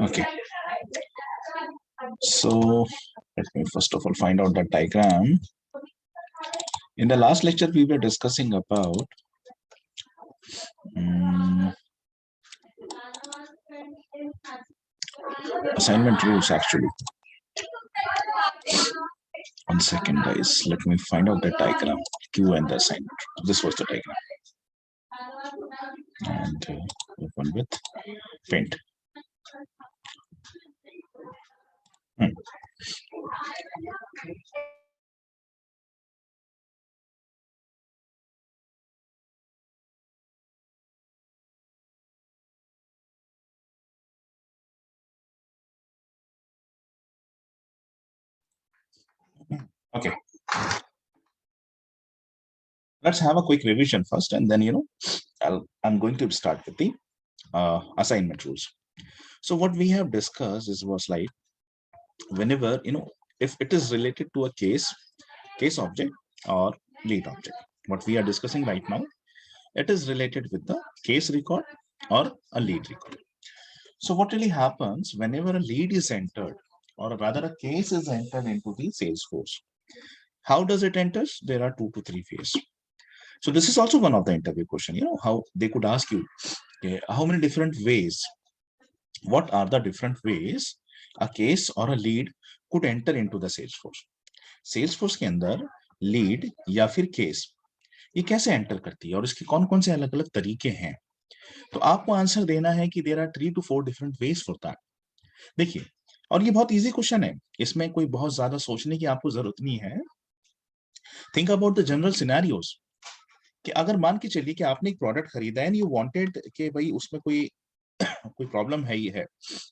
Okay, so let me first of all find out the diagram. In the last lecture, we were discussing about assignment rules actually. One second, guys. Let me find out the diagram. Q and the assignment. This was the diagram. And open with paint. Okay. Let's have a quick revision first, and then I'm going to start with the assignment rules. So what we have discussed was like, whenever if it is related to a case object or lead object, what we are discussing right now, it is related with the case record or a lead record. So what really happens whenever a lead is entered, or rather a case is entered into the Salesforce? How does it enter? There are 2 to 3 phases. So this is also one of the interview question. How they could ask you, okay, how many different ways? What are the different ways a case or a lead could enter into the Salesforce? Salesforce के अंदर lead या फिर case ये कैसे enter करती है और इसके कौन कौन से अलग अलग तरीके हैं? तो आपको आंसर देना है कि there are 3 to 4 different ways for that. देखिए, और ये बहुत इजी क्वेश्चन है, इसमें कोई बहुत ज्यादा सोचने की आपको जरूरत नहीं है. Think about the general scenarios कि अगर मान के चलिए कि आपने एक प्रोडक्ट खरीदा है एंड यू वांटेड कि भाई उसमें कोई प्रॉब्लम है ही है,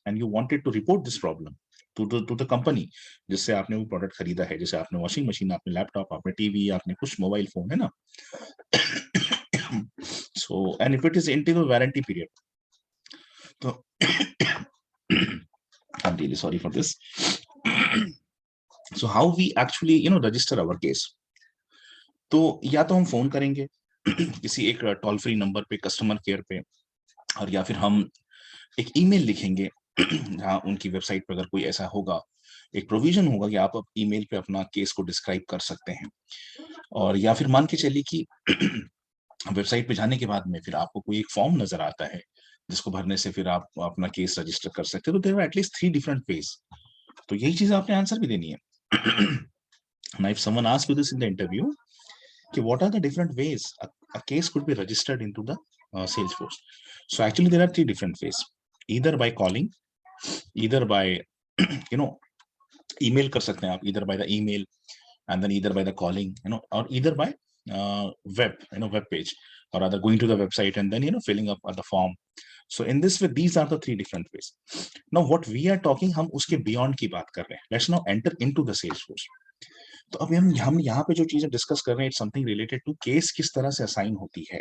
and you wanted to report this problem to the company जिससे आपने वो प्रोडक्ट खरीदा है. जैसे आपने वॉशिंग मशीन, आपने लैपटॉप, आपने टीवी, आपने कुछ मोबाइल फोन, है ना. So, and if it is into the warranty period, so I'm really sorry for this. So how we actually register our case? तो या तो हम फोन करेंगे किसी एक टोल फ्री नंबर पे, कस्टमर केयर पे, और या फिर हम एक ईमेल लिखेंगे जहाँ उनकी वेबसाइट पर अगर कोई ऐसा होगा, एक प्रोविजन होगा कि आप ईमेल पे अपना केस को डिस्क्राइब कर सकते हैं. और या फिर मान के चलिए कि वेबसाइट पे जाने के बाद में फिर आपको कोई एक फॉर्म नजर आता है जिसको भरने से फिर आप अपना केस रजिस्टर कर सकते हो. तो there are at least 3 different ways. तो यही चीज आपने आंसर भी देनी है. Now if someone asks you this in the interview, okay, what are the different ways a case could be registered into the Salesforce? So actually there are 3 different ways. Either by calling, either by email कर सकते हैं आप, either by the email, and then either by the calling, or either by web page, or rather going to the website and then filling up the form. So in this way, these are the 3 different ways. Now what we are talking, हम उसके beyond की बात कर रहे हैं. Let's now enter into the Salesforce. तो अभी हम यहाँ पे जो चीजें डिस्कस कर रहे हैं, it's something related to case किस तरह से असाइन होती है.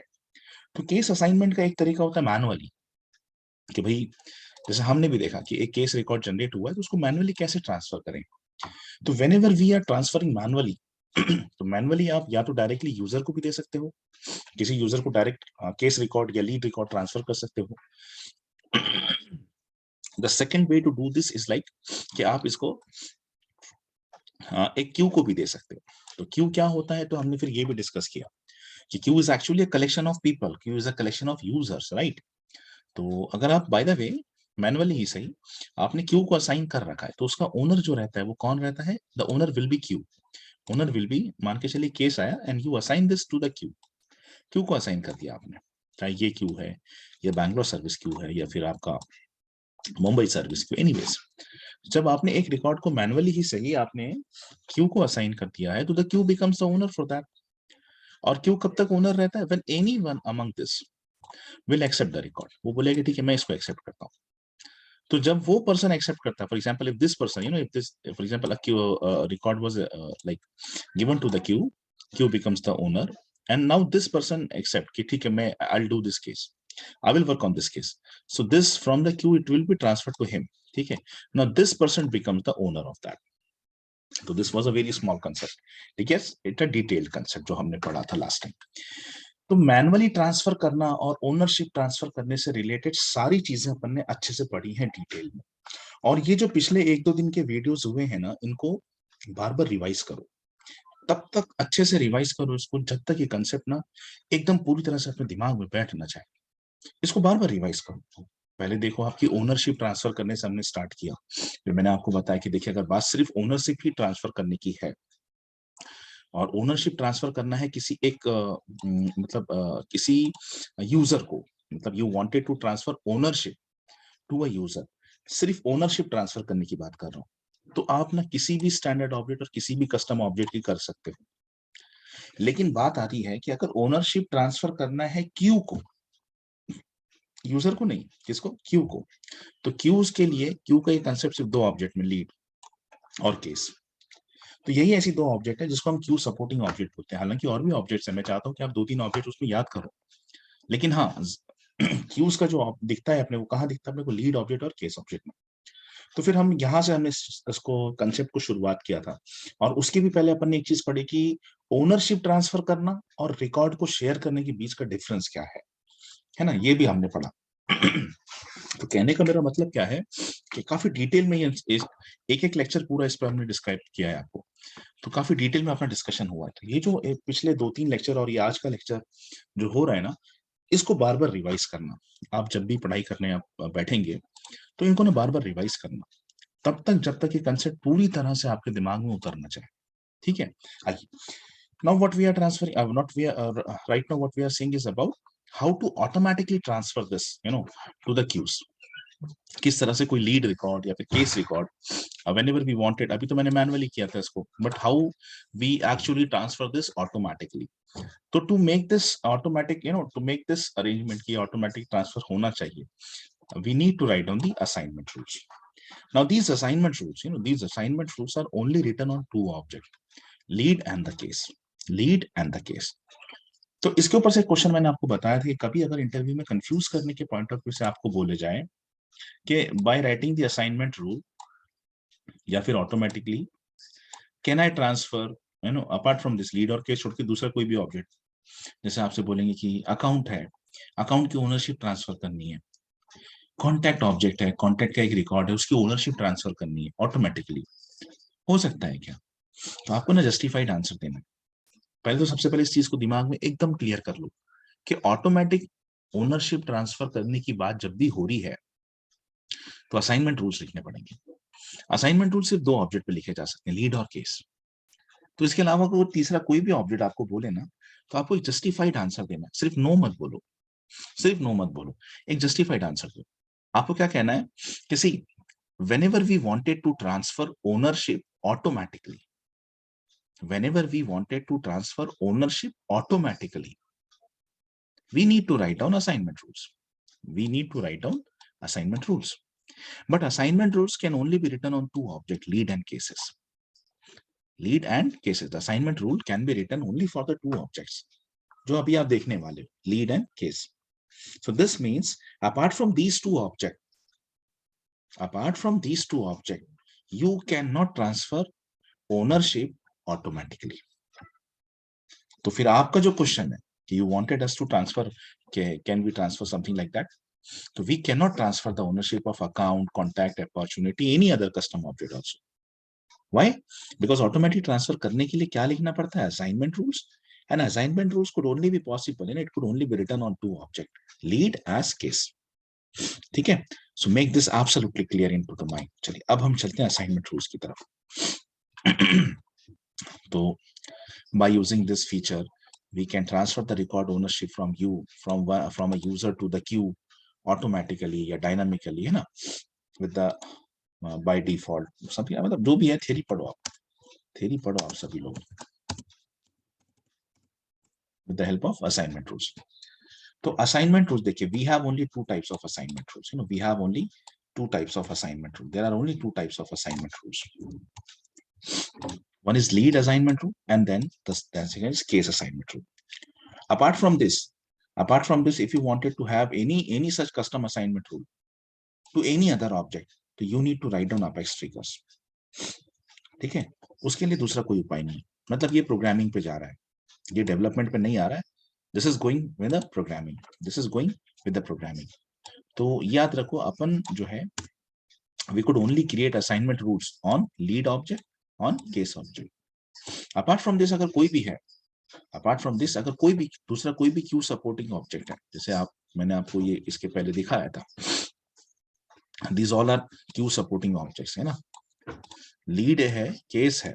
तो केस असाइनमेंट का एक तरीका होता है मैनुअली, कि भाई जैसे हमने भी देखा कि एक केस रिकॉर्ड जनरेट हुआ है तो उसको मैनुअली कैसे ट्रांसफर करें. तो whenever we are transferring manually, तो मैनुअली आप या तो डायरेक्टली यूजर को भी दे सकते हो, किसी यूजर को डायरेक्ट केस रिकॉर्ड या लीड रिकॉर्ड ट्रांसफर कर सकते हो. The second way to do this is like कि आप इसको एक क्यू को भी दे सकते हो. तो क्यू क्या होता है, तो हमने फिर ये भी डिस्कस किया कि Q is actually a collection of people, Q is a collection of users, right. तो अगर आप बाय द वे मैनुअली ही सही आपने क्यू को असाइन कर रखा है, तो उसका ओनर जो रहता है वो कौन रहता है? The owner will be queue. Owner will be, मान के चलिए केस आया and you assign this to the queue. Queue को असाइन कर दिया आपने, चाहे ये क्यू है, या बैंगलोर सर्विस क्यू है, या फिर आपका मुंबई सर्विस क्यू. एनीवेज, जब आपने एक रिकॉर्ड को मैनुअली ही सही आपने क्यू को असाइन कर दिया है, तो the queue becomes the owner for that. और क्यू कब तक ओनर रहता है? When anyone among this will accept the record. वो बोलेगा ठीक है मैं इसको एक्सेप्ट करता हूँ. तो जब वो पर्सन एक्सेप्ट करता है, for example if this person, if this, for example a queue record was like given to the queue, queue becomes the owner, and now this person accept कि ठीक है मैं I will do this case, I will work on this case. So this from the queue it will be transferred to him. ठीक है. Now this person becomes the owner of that. So this was a very small concept. ठीक है. It's a detailed concept जो हमने पढ़ा था last time. तो manually transfer करना और ओनरशिप ट्रांसफर करने से रिलेटेड सारी चीजें अपन ने अच्छे से पढ़ी हैं डिटेल में। और ये जो पिछले 1-2 दिन के वीडियोस हुए हैं ना, इनको बार बार रिवाइज करो, तब तक अच्छे से रिवाइज करो इसको जब तक ये कंसेप्ट ना एकदम पूरी तरह से अपने दिमाग में बैठ ना जाए। इसको बार बार रिवाइज करो। पहले देखो, आपकी ओनरशिप ट्रांसफर करने से हमने स्टार्ट किया, फिर मैंने आपको बताया कि देखिए, अगर बात सिर्फ ओनरशिप ही ट्रांसफर करने की है और ओनरशिप ट्रांसफर करना है किसी एक मतलब किसी यूजर को, मतलब you wanted to transfer ownership to a user, सिर्फ ओनरशिप ट्रांसफर करने की बात कर रहा हूँ, तो आप ना किसी भी स्टैंडर्ड ऑब्जेक्ट और किसी भी कस्टम ऑब्जेक्ट की कर सकते हो। लेकिन बात आती है कि अगर ओनरशिप ट्रांसफर करना है क्यू को, यूजर को नहीं, किसको, क्यू को, तो क्यूज के लिए क्यू का ये कंसेप्ट सिर्फ 2 ऑब्जेक्ट में, लीड और केस। तो यही ऐसी 2 ऑब्जेक्ट है जिसको हम क्यू सपोर्टिंग ऑब्जेक्ट बोलते हैं। हालांकि और भी ऑब्जेक्ट्स है, मैं चाहता हूँ कि आप 2-3 ऑब्जेक्ट उसमें याद करो, लेकिन हाँ, क्यूज का जो दिखता है अपने को, कहाँ दिखता है अपने को, लीड ऑब्जेक्ट और केस ऑब्जेक्ट में। तो फिर हम यहाँ से हमने इसको कंसेप्ट को शुरुआत किया था, और उसके भी पहले अपन ने एक चीज पढ़ी कि ओनरशिप ट्रांसफर करना और रिकॉर्ड को शेयर करने के बीच का डिफरेंस क्या है ना, ये भी हमने पढ़ा। तो कहने का मेरा मतलब क्या है कि काफी डिटेल में एक एक लेक्चर पूरा इस पर हमने डिस्क्राइब किया है आपको, तो काफी डिटेल में अपना डिस्कशन हुआ है। तो ये जो पिछले 2-3 लेक्चर और ये आज का लेक्चर जो हो रहा है ना, इसको बार बार रिवाइज करना। आप जब भी पढ़ाई करने आप बैठेंगे तो इनको ना बार बार रिवाइज करना, तब तक जब तक ये कंसेप्ट पूरी तरह से आपके दिमाग में उतरना चाहे। ठीक है, आइए, now what we are transferring not we are right now what we are saying is about how to automatically transfer this to the queues। किस तरह से कोई लीड रिकॉर्ड या फिर case record whenever we wanted, अभी तो मैंने manually किया था इसको, but how we actually transfer this automatically. तो to make this automatic, to make this arrangement की ऑटोमेटिक ट्रांसफर होना चाहिए, we need to write down the assignment rules. Now these assignment rules, these assignment rules are only written on 2 objects, lead and the case, lead and the case। तो इसके ऊपर से question मैंने आपको बताया था कि कभी अगर इंटरव्यू में कंफ्यूज करने के पॉइंट ऑफ व्यू से आपको बोले जाए कि by writing the assignment rule या फिर automatically can I transfer apart from this lead और केस छोड़ के दूसरा कोई भी ऑब्जेक्ट, जैसे आपसे बोलेंगे कि अकाउंट है, अकाउंट की ओनरशिप ट्रांसफर करनी है, कॉन्टैक्ट ऑब्जेक्ट है, कॉन्टैक्ट का एक रिकॉर्ड है, उसकी ओनरशिप ट्रांसफर करनी है ऑटोमेटिकली, हो सकता है क्या? तो आपको ना जस्टिफाइड आंसर देना है। पहले तो सबसे पहले इस चीज को दिमाग में एकदम क्लियर कर लो कि ऑटोमेटिक ओनरशिप ट्रांसफर करने की बात जब भी हो रही है तो असाइनमेंट रूल्स लिखने पड़ेंगे। असाइनमेंट रूल सिर्फ 2 ऑब्जेक्ट पे लिखे जा सकते हैं, लीड और केस। तो इसके अलावा अगर वो तीसरा कोई भी ऑब्जेक्ट आपको बोले ना, तो आपको एक जस्टिफाइड आंसर देना है, सिर्फ नो मत बोलो, सिर्फ नो मत बोलो, एक जस्टिफाइड आंसर दो। आपको क्या कहना है कि सी whenever we wanted to transfer ownership automatically, whenever we wanted to transfer ownership automatically, we need to write down assignment rules, we need to write down assignment rules, but assignment rules can only be written on 2 objects, lead and cases, lead and cases। The assignment rule can be written only for the 2 objects जो अभी आप देखने वाले हो, lead and case। So this means apart from these 2 objects, apart from these 2 objects, you cannot transfer ownership automatically। तो फिर आपका जो क्वेश्चन है कि you wanted us to transfer, can we transfer something like that, तो we can not transfer the ownership of account, contact, opportunity, any other custom object also. Why? Because automatic transfer करने के लिए क्या लिखना पड़ता है, assignment rules, and assignment rules could only be possible and it could only be written on 2 object, lead as case. ठीक है, so make this absolutely clear into the mind. चलिए अब हम चलते हैं असाइनमेंट रूल्स की तरफ। तो by using this feature we can transfer the record ownership from a user to the queue automatically या dynamically, है ना, with the by default सभी, मतलब जो भी है, थ्योरी पढ़ो आप, थ्योरी पढ़ो आप सभी लोग, with the help of assignment rules। तो assignment rules देखिए, we have only 2 types of assignment rules, we have only 2 types of assignment rules, there are only 2 types of assignment rules। One is lead assignment rule and then the second is case assignment rule। apart from this, if you wanted to have any such custom assignment rule to any other object, तो you need to write down apex triggers। ठीक है, उसके लिए दूसरा कोई उपाय नहीं, मतलब ये प्रोग्रामिंग पे जा रहा है, ये डेवलपमेंट पे नहीं आ रहा है, this is going with the programming, this is going with the programming. तो याद रखो अपन जो है we could only create assignment rules on lead object, on case object। apart from this अगर कोई भी है, अपार्ट फ्रॉम दिस अगर कोई भी दूसरा कोई भी क्यू सपोर्टिंग ऑब्जेक्ट है, जैसे आप मैंने आपको ये इसके पहले दिखाया था, this all are queue supporting objects है ना, लीड है, केस है,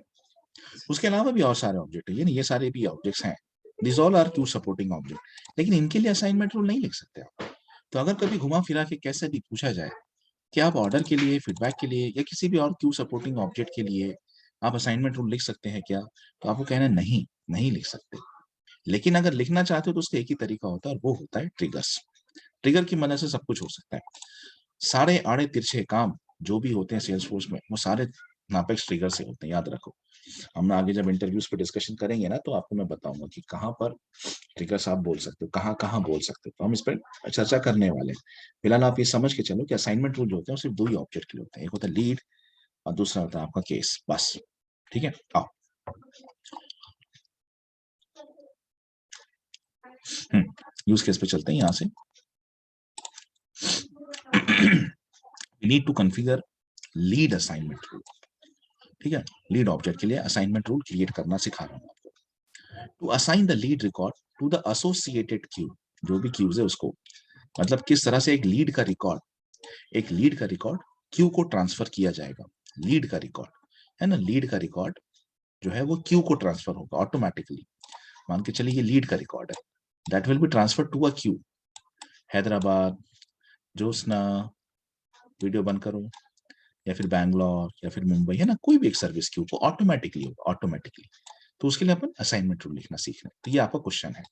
उसके अलावा भी और सारे ऑब्जेक्ट है, ये सारे भी ऑब्जेक्ट्स हैं, this all are queue supporting object. लेकिन इनके लिए असाइनमेंट रूल नहीं लिख सकते आप। तो अगर कभी घुमा फिरा के कैसे भी पूछा जाए कि आप ऑर्डर के लिए, फीडबैक के लिए या किसी भी और क्यू सपोर्टिंग ऑब्जेक्ट के लिए आप असाइनमेंट रूल लिख सकते हैं क्या, तो आपको कहना नहीं, नहीं लिख सकते। लेकिन अगर लिखना चाहते हो तो उसका एक ही तरीका होता है, और वो होता है ट्रिगर्स। ट्रिगर की मदद से सब कुछ हो सकता है। सारे आड़े तिरछे काम जो भी होते हैं सेल्स फोर्स में, वो सारे नापेक्स ट्रिगर से होते हैं, याद रखो। हम आगे जब इंटरव्यूज पे डिस्कशन करेंगे ना, तो आपको मैं बताऊंगा कि कहाँ पर ट्रिगर्स आप बोल सकते हो, कहाँ कहाँ बोल सकते हो, तो हम इस पर चर्चा करने वाले हैं। फिलहाल आप ये समझ के चलो कि असाइनमेंट रूल जो होते हैं सिर्फ दो ही ऑब्जेक्ट के लिए होते हैं, एक होता है लीड और दूसरा होता है आपका केस, बस। ठीक है, आओ। यूज केस पे चलते हैं यहाँ से। we need to configure lead assignment rule। ठीक है, लीड ऑब्जेक्ट के लिए असाइनमेंट रूल क्रिएट करना सिखा रहा हूँ आपको। To assign the lead record to the associated queue, जो भी क्यूज है उसको, मतलब किस तरह से एक लीड का रिकॉर्ड, एक लीड का रिकॉर्ड क्यू को ट्रांसफर किया जाएगा। लीड का रिकॉर्ड है ना, लीड का रिकॉर्ड जो है वो क्यू को ट्रांसफर होगा ऑटोमेटिकली। मान के चलिए ये लीड का रिकॉर्ड है, that will be transfer to a queue. Hyderabad, Josna, video बंद करो, या फिर बैंगलोर या फिर मुंबई, है ना, कोई भी एक सर्विस क्यू को ऑटोमेटिकली होगा, ऑटोमेटिकली। तो उसके लिए अपन असाइनमेंट रूल लिखना सीखना है। तो ये आपका क्वेश्चन है,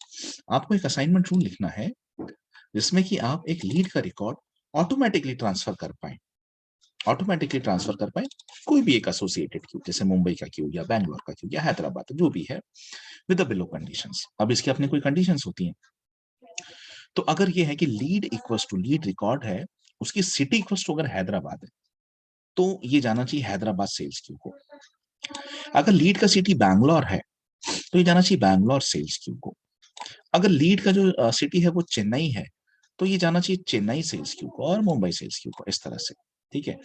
आपको एक असाइनमेंट रूल लिखना है जिसमें कि आप एक लीड का रिकॉर्ड ऑटोमेटिकली ट्रांसफर कर पाए, ऑटोमेटिकली ट्रांसफर कर पाए कोई भी एक एसोसिएटेड क्यू, जैसे मुंबई का क्यू या बैंगलोर का क्यू या हैदराबाद, जो भी है, विद द बिलो कंडीशंस। अब इसकी अपनी कोई कंडीशंस होती हैं। तो अगर ये है कि lead equals to, lead record है, उसकी सिटी इक्वल्स टू अगर हैदराबाद है, तो ये जाना चाहिए हैदराबाद सेल्स क्यू को। अगर लीड का सिटी बैंगलोर है, तो ये जाना चाहिए बैंगलोर सेल्स क्यू को। अगर लीड का जो सिटी है वो चेन्नई है, तो ये जाना चाहिए चेन्नई सेल्स क्यू को और मुंबई सेल्स क्यू को, इस तरह से। ठीक है,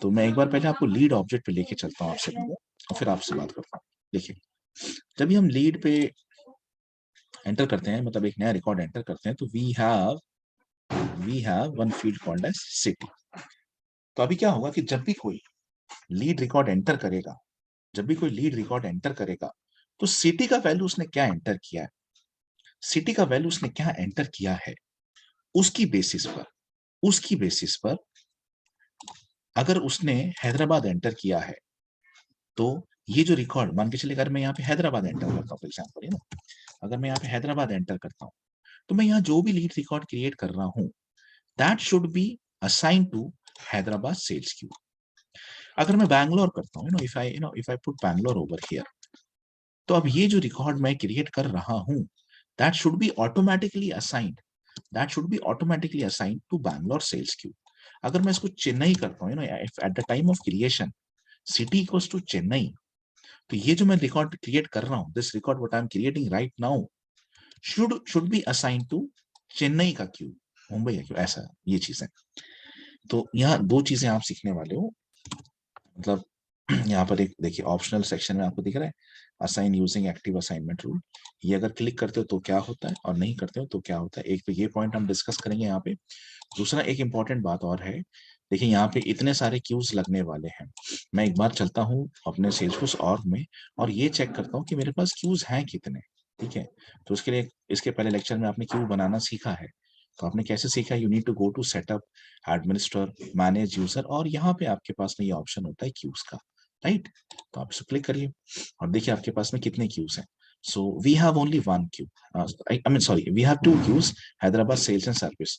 तो मैं एक बार पहले आपको लीड ऑब्जेक्ट पे लेके चलता हूँ आपसे, और फिर आपसे बात करता हूँ। देखिए, जब भी हम लीड पे एंटर करते हैं, मतलब एक नया रिकॉर्ड एंटर करते हैं, तो we have one field called as city. तो अभी क्या होगा कि जब भी कोई लीड रिकॉर्ड एंटर करेगा, जब भी कोई लीड रिकॉर्ड एंटर करेगा, तो सिटी का वैल्यू उसने क्या एंटर किया है, सिटी का वैल्यू उसने क्या एंटर किया है, उसकी बेसिस पर, उसकी बेसिस पर अगर उसने हैदराबाद एंटर किया है, तो ये जो रिकॉर्ड, मान के चलिए अगर मैं यहाँ पे हैदराबाद एंटर करता हूँ फॉर एग्जाम्पल, है ना, अगर मैं यहाँ पे हैदराबाद एंटर करता हूँ, तो मैं यहाँ जो भी लीड रिकॉर्ड क्रिएट कर रहा हूँ, that should be assign to Hyderabad sales queue. अगर मैं बैंगलोर करता हूँ, if I put Bangalore over here, तो अब ये जो रिकॉर्ड मैं क्रिएट कर रहा हूँ, that should be automatically assigned, that should be automatically assigned to Bangalore sales queue. अगर मैं इसको चेन्नई करता हूँ, at the time of creation city equals to Chennai, तो ये जो मैं रिकॉर्ड क्रिएट कर रहा हूँ, this record what I am creating right now should be assigned to Chennai का क्यू, मुंबई का क्यू, ऐसा ये चीज है। तो यहाँ दो चीजें आप सीखने वाले हो, मतलब यहाँ पर एक देखिए ऑप्शनल सेक्शन में आपको दिख रहा है assign using active assignment rule. ये अगर क्लिक करते हो तो क्या होता है और नहीं करते हो तो क्या होता है, एक तो ये पॉइंट हम डिस्कस करेंगे यहाँ पे। दूसरा एक इंपॉर्टेंट बात और है, देखिए यहाँ पे इतने सारे क्यूज लगने वाले हैं। मैं एक बार चलता हूँ अपने सेल्सफोर्स ऑर्ग में और ये चेक करता हूँ कि मेरे पास क्यूज हैं कितने। ठीक है, तो उसके लिए इसके पहले लेक्चर में आपने क्यू बनाना सीखा है, तो आपने कैसे सीखा, you need to go to setup, administer, manage user, और यहाँ पे आपके पास में ये ऑप्शन होता है क्यूज का, राइट। तो आप इसे क्लिक करिए और देखिए आपके पास में कितने क्यूज हैं। So we have only one queue, I mean sorry, we have two queues, Hyderabad sales and service.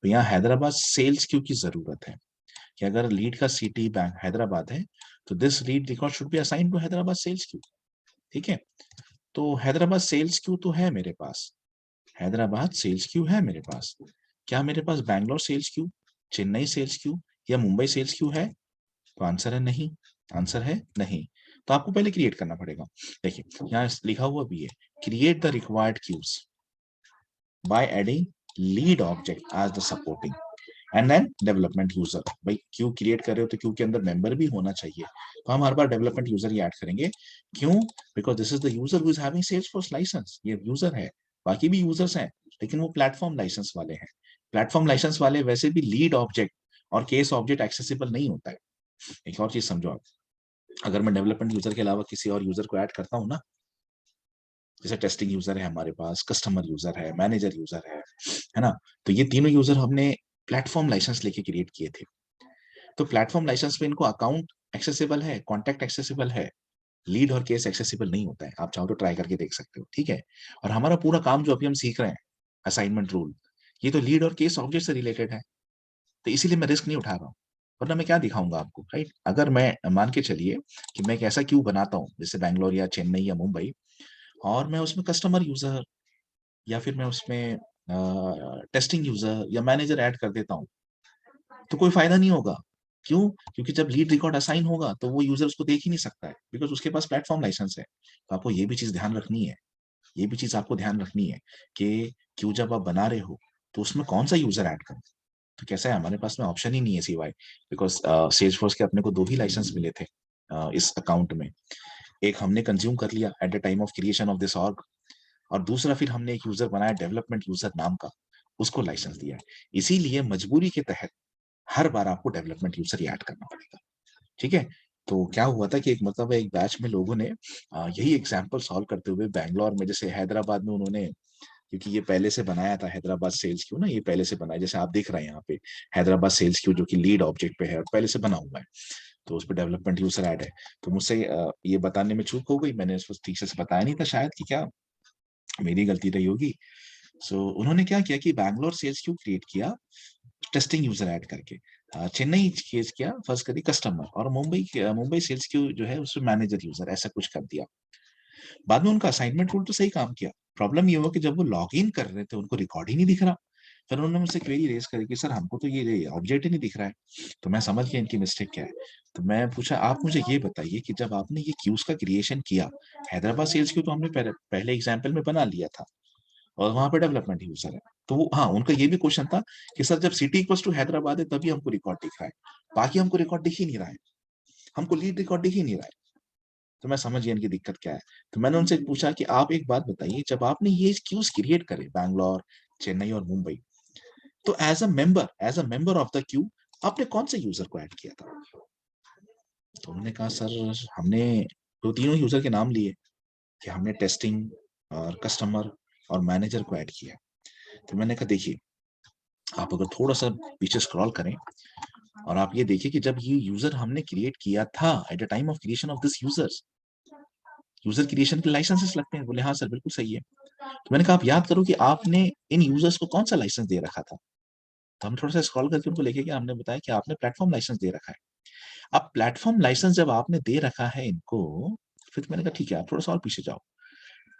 तो यहाँ हैदराबाद सेल्स क्यू की जरूरत है कि अगर लीड का सिटी बैंक हैदराबाद है, तो this lead record should be assign to Hyderabad sales queue. ठीक है, तो हैदराबाद सेल्स क्यू तो है मेरे पास, हैदराबाद सेल्स क्यू है मेरे पास। क्या मेरे पास Bangalore sales queue, Chennai sales queue या मुंबई सेल्स क्यू है? तो आंसर है नहीं, आंसर है नहीं। तो आपको पहले क्रिएट करना पड़ेगा। देखिए यहाँ लिखा हुआ भी है, create the required queues, by adding lead object as the supporting and then development user. भाई क्यू क्रिएट कर रहे हो तो क्यू के अंदर मेंबर भी होना चाहिए, तो हम हर बार डेवलपमेंट यूजर ही ऐड करेंगे। क्यों? Because this is the user who is having Salesforce licence. ये यूजर है, बाकी भी यूजर्स हैं, लेकिन वो प्लेटफॉर्म लाइसेंस वाले हैं। प्लेटफॉर्म लाइसेंस वाले वैसे भी लीड ऑब्जेक्ट और केस ऑब्जेक्ट एक्सेसिबल नहीं होता है। एक और चीज समझो आप, अगर मैं डेवलपमेंट यूजर के अलावा किसी और यूजर को ऐड करता हूँ ना, जैसे टेस्टिंग यूजर है हमारे पास, कस्टमर यूजर है, मैनेजर यूजर है ना, तो ये तीनों यूजर हमने प्लेटफॉर्म लाइसेंस लेके क्रिएट किए थे। तो प्लेटफॉर्म लाइसेंस पे इनको अकाउंट एक्सेसिबल है, कॉन्टैक्ट एक्सेसिबल है, लीड और केस एक्सेसिबल नहीं होता है। आप चाहो तो ट्राई करके देख सकते हो, ठीक है। और हमारा पूरा काम जो अभी हम सीख रहे हैं, असाइनमेंट रूल, ये तो लीड और केस ऑब्जेक्ट से रिलेटेड है, तो इसीलिए मैं रिस्क नहीं उठा रहा हूँ। वरना मैं क्या दिखाऊंगा आपको, राइट? अगर मैं मान के चलिए कि मैं एक ऐसा क्यू बनाता हूँ जैसे बैंगलोर या चेन्नई या मुंबई, और मैं उसमें कस्टमर यूजर या फिर मैं उसमें टेस्टिंग यूजर या मैनेजर ऐड कर देता हूँ, तो कोई फायदा नहीं होगा। क्यों? क्योंकि जब लीड रिकॉर्ड असाइन होगा तो वो यूजर उसको देख ही नहीं सकता है, बिकॉज उसके पास प्लेटफॉर्म लाइसेंस है। तो आपको ये भी चीज ध्यान रखनी है, ये भी चीज आपको ध्यान रखनी है कि क्यों जब आप बना रहे हो तो उसमें कौन सा यूजर ऐड करें। तो कैसा है, हमारे पास में ऑप्शन ही नहीं है सिवाय, बिकॉज सेल्स फोर्स के अपने को दो ही लाइसेंस मिले थे इस अकाउंट में। एक हमने कंज्यूम कर लिया eight the time of creation of this org, और दूसरा फिर हमने एक यूजर बनाया डेवलपमेंट यूजर नाम का, उसको लाइसेंस दिया है। इसीलिए मजबूरी के तहत हर बार आपको डेवलपमेंट यूजर ही ऐड करना पड़ेगा, ठीक है। तो क्या हुआ था कि एक मतलब एक बैच में लोगों ने यही एग्जांपल सॉल्व करते हुए बैंगलोर में, जैसे हैदराबाद में उन्होंने, क्योंकि ये पहले से बनाया था हैदराबाद सेल्स क्यू ना, ये पहले से बनाया, जैसे आप देख रहे हैं यहाँ पे हैदराबाद सेल्स क्यू जो कि लीड ऑब्जेक्ट पे है और पहले से बना हुआ है, तो उस पर डेवलपमेंट यूजर ऐड है। तो मुझसे ये बताने में चूक हो गई, मैंने उसको ठीक से बताया नहीं था शायद, कि क्या मेरी गलती रही होगी। सो उन्होंने क्या किया कि बैंगलोर सेल्स क्यू क्रिएट किया टेस्टिंग यूजर ऐड करके, चेन्नई केस किया फर्स्ट करी कस्टमर, और मुंबई सेल्स क्यू जो है उसमें मैनेजर यूजर, ऐसा कुछ कर दिया। बाद में उनका असाइनमेंट रूल तो सही काम किया, प्रॉब्लम ये हुआ कि जब वो लॉग इन कर रहे थे उनको रिकॉर्ड ही नहीं दिख रहा। फिर उन्होंने मुझसे क्वेरी रेज करी कि सर हमको तो ये ऑब्जेक्ट ही नहीं दिख रहा है। तो मैं समझ गया इनकी मिस्टेक क्या है। तो मैं पूछा आप मुझे ये बताइए कि जब आपने ये क्यूज का क्रिएशन किया, हैदराबाद सेल्स क्यू तो हमने पहले एग्जाम्पल में बना लिया था और वहां पे डेवलपमेंट यूजर है, तो वो हाँ उनका ये भी क्वेश्चन था कि सर जब सिटी इक्वल्स टू हैदराबाद है तभी हमको रिकॉर्ड दिख रहा है, बाकी हमको रिकॉर्ड दिख ही नहीं रहा है, हमको लीड रिकॉर्ड दिख ही नहीं रहा है। तो मैं समझ गया इनकी दिक्कत क्या है। तो मैंने उनसे पूछा कि आप एक बात बताइए, जब आपने ये क्यूज क्रिएट करे बैंगलोर, चेन्नई और मुंबई, तो as a member of the queue आपने कौन से यूजर को ऐड किया था? तो उन्होंने कहा सर हमने दो तीनों यूजर के नाम लिए कि हमने टेस्टिंग और कस्टमर और मैनेजर को ऐड किया। तो मैंने कहा देखिए, आप अगर थोड़ा सा पीछे स्क्रॉल करें और आप ये देखिए कि जब ये यूजर हमने क्रिएट किया था, eight the time of creation of this users, user creation के लाइसेंसेस लगते हैं। बोले हाँ सर बिल्कुल सही है। तो मैंने कहा आप याद करो कि आपने इन यूजर्स को कौन सा लाइसेंस दे रखा था। तो हम थोड़ा सा स्क्रॉल करके उनको लेके गए, हमने बताया कि आपने प्लेटफॉर्म लाइसेंस दे रखा है। अब प्लेटफॉर्म लाइसेंस जब आपने दे रखा है इनको, फिर मैंने कहा ठीक है आप थोड़ा सा और पीछे जाओ,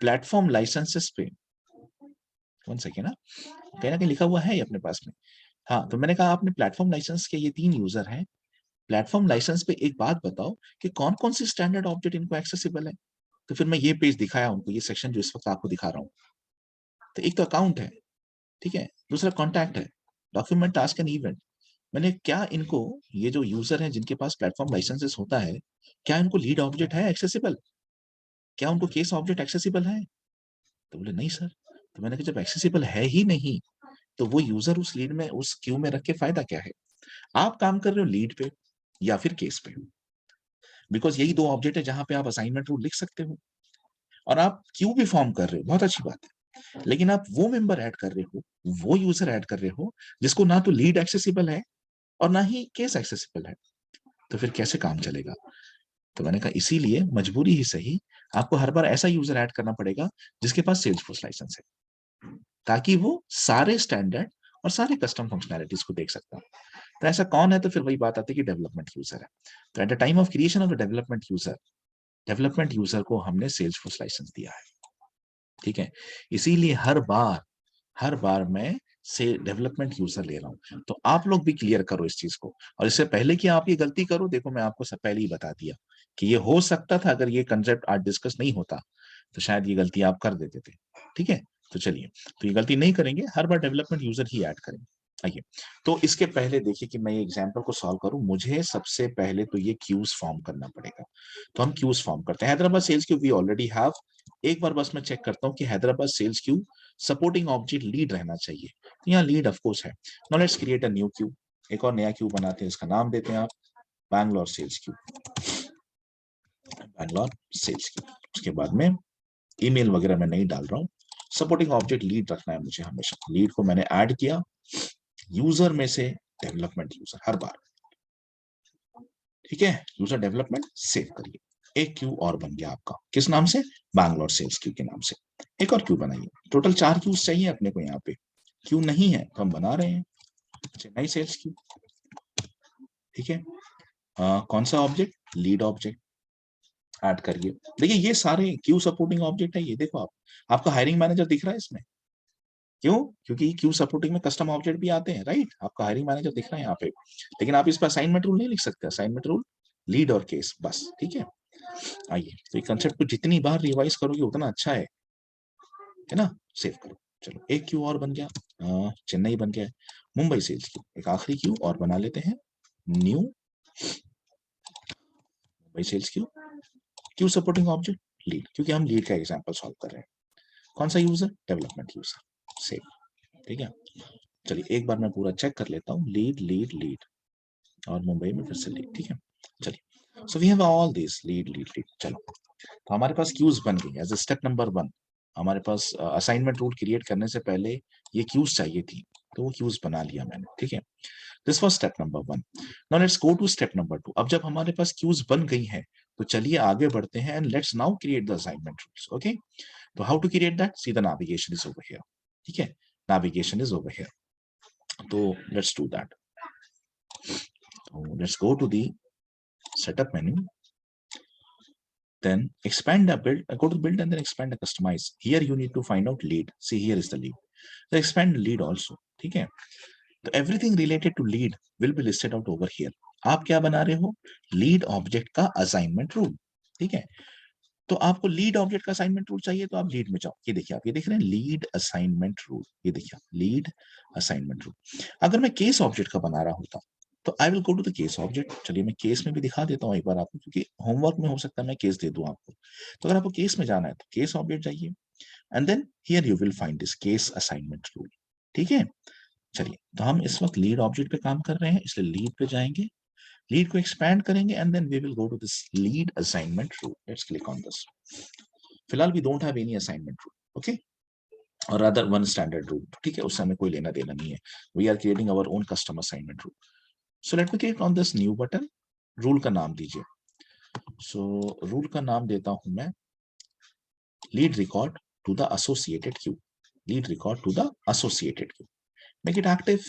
प्लेटफॉर्म लाइसेंसेस पे 1 सेकेंड ना, कहीं ना कहीं लिखा हुआ है ये अपने पास में। हाँ, तो मैंने कहा आपने प्लेटफॉर्म लाइसेंस के ये 3 यूजर हैं, प्लेटफॉर्म लाइसेंस पे एक बात बताओ कि कौन कौन सी स्टैंडर्ड ऑब्जेक्ट इनको एक्सेसिबल है। तो फिर मैं ये पेज दिखाया उनको, ये सेक्शन जो इस वक्त आपको दिखा रहा हूँ। तो एक तो अकाउंट है, ठीक है, दूसरा कॉन्टैक्ट है, डॉक्यूमेंट, टास्क एंड इवेंट। मैंने क्या इनको, ये जो यूजर है जिनके पास प्लेटफॉर्म लाइसेंसेस होता है, क्या इनको लीड ऑब्जेक्ट है एक्सेसिबल, क्या उनको केस ऑब्जेक्ट एक्सेसिबल है? तो बोले नहीं सर। तो मैंने कहा जब एक्सेसिबल है ही नहीं तो वो यूजर उस लीड में, उस क्यू में रख के फायदा क्या है? आप काम कर रहे हो लीड पे या फिर केस पे, बिकॉज यही 2 ऑब्जेक्ट है जहां पे आप असाइनमेंट रूल लिख सकते हो, और आप क्यू भी फॉर्म कर रहे हो, बहुत अच्छी बात है। लेकिन आप वो मेंबर ऐड कर रहे हो, वो यूजर ऐड कर रहे हो जिसको ना तो लीड एक्सेसिबल है और ना ही केस एक्सेसिबल है, तो फिर कैसे काम चलेगा? तो मैंने कहा इसीलिए मजबूरी ही सही, आपको हर बार ऐसा यूजर ऐड करना पड़ेगा जिसके पास सेल्सफोर्स लाइसेंस है, ताकि वो सारे स्टैंडर्ड और सारे कस्टम फंक्शनैलिटीज को देख सकता है। तो ऐसा कौन है? तो फिर वही बात आती है कि डेवलपमेंट यूजर है। तो eight the time of creation of the development user को हमने सेल्सफोर्स लाइसेंस दिया है, ठीक है। इसीलिए हर बार मैं से डेवलपमेंट यूजर ले रहा हूं। तो आप लोग भी क्लियर करो इस चीज को, और इससे पहले कि आप ये गलती करो, देखो मैं आपको सब पहले ही बता दिया कि ये हो सकता था, अगर ये कंसेप्ट आज डिस्कस नहीं होता तो शायद ये गलती आप कर देते थे, ठीक है। तो चलिए, तो ये गलती नहीं करेंगे, हर बार डेवलपमेंट यूजर ही ऐड करेंगे। आइए, तो इसके पहले देखिए कि मैं ये एग्जांपल को सॉल्व करूं, मुझे सबसे पहले तो ये क्यूज फॉर्म करना पड़ेगा। तो हम क्यूज फॉर्म करते हैं। Hyderabad sales queue we already have. एक बार बस मैं चेक करता हूँ कि Hyderabad sales queue supporting object lead रहना चाहिए। तो यहाँ लीड ऑफकोर्स है। Now let's create a new queue. एक और नया क्यू बनाते हैं, इसका नाम देते हैं आप Bangalore sales queue. Bangalore sales queue. उसके बाद में ईमेल वगैरह मैं नहीं डाल रहा हूँ। सपोर्टिंग ऑब्जेक्ट लीड रखना है मुझे हमेशा। लीड को मैंने ऐड किया, यूजर में से डेवलपमेंट यूजर हर बार, ठीक है। यूजर डेवलपमेंट सेव करिए। एक क्यू और बन गया आपका, किस नाम से? बैंगलोर सेल्स क्यू के नाम से। एक और क्यू बनाइए। टोटल 4 क्यूज चाहिए अपने को। यहाँ पे क्यू नहीं है तो हम बना रहे हैं चेन्नई सेल्स क्यू, ठीक है। कौन सा ऑब्जेक्ट? लीड ऑब्जेक्ट ऐड करिए। देखिए ये सारे क्यू सपोर्टिंग ऑब्जेक्ट है। ये देखो आप, आपका हायरिंग मैनेजर दिख रहा है इसमें। क्यों? क्योंकि क्यू सपोर्टिंग में कस्टम ऑब्जेक्ट भी आते हैं, राइट। आपका हायरिंग मैनेजर दिख रहा है यहाँ पे। लेकिन आप इस पर असाइनमेंट रूल नहीं लिख सकते। असाइनमेंट रूल लीड और केस बस, ठीक है। आइए, तो ये कंसेप्ट को जितनी बार रिवाइज करोगे उतना अच्छा है ना। सेव करो। चलो, एक क्यू और बन गया, चेन्नई बन गया। मुंबई सेल्स क्यू, एक आखिरी क्यू और बना लेते हैं, new Mumbai sales queue. Queue supporting object lead, क्योंकि हम लीड का एग्जांपल सॉल्व कर रहे हैं। कौन सा यूजर? Development user. सेव, ठीक है। चलिए एक बार मैं पूरा चेक कर लेता हूँ। लीड लीड लीड और मुंबई में फिर से लीड, ठीक है। चलिए, so we have all this lead lead lead. चलो, तो हमारे पास क्यूज बन गई एज स्टेप नंबर 1। हमारे पास असाइनमेंट रूल क्रिएट करने से पहले ये क्यूज चाहिए थी, तो वो क्यूज बना लिया मैंने, ठीक है। This was step number 1। Now let's go to step number 2। अब जब हमारे पास क्यूज बन गई हैं, तो चलिए आगे बढ़ते हैं and let's now create the assignment rules. Okay, तो how to create that? See the navigation is over here, ठीक है। नेविगेशन इज ओवर हियर, तो let's do that. Let's go to the setup menu, then expand the build, go to build and then expand the customize. Here you need to find out lead. See, here is the lead. So expand lead also, ठीक है। तो everything related to lead will be listed out over here. आप क्या बना रहे हो? Lead object का assignment rule, ठीक है। तो आपको लीड ऑब्जेक्ट का असाइनमेंट रूल चाहिए, तो आप लीड में जाओ। ये देखिए, आप ये देख रहे हैं लीड असाइनमेंट रूल। ये देखिए लीड असाइनमेंट रूल। अगर मैं केस ऑब्जेक्ट का बना रहा होता तो I will go to the case object. चलिए मैं केस में भी दिखा देता हूँ एक बार आपको, क्योंकि होमवर्क में हो सकता है मैं केस दे दूं आपको। तो अगर आपको केस में जाना है तो केस ऑब्जेक्ट जाइए and then here you will find this case assignment rule, ठीक है। चलिए, तो हम इस वक्त लीड ऑब्जेक्ट पे काम कर रहे हैं, इसलिए लीड पे जाएंगे, लीड को एक्सपैंड करेंगे and then we will go to this lead assignment rule. Let's click on this. फिलहाल we don't have any assignment rule, okay, और अदर वन स्टैंडर्ड रूल, ठीक है। उससे हमें कोई लेना देना नहीं है। We are creating our own custom assignment rule. So let me click on this new button. Rule का नाम दीजिए। सो रूल का नाम देता हूं मैं lead record to the associated queue. Lead record to the associated queue. Make it active,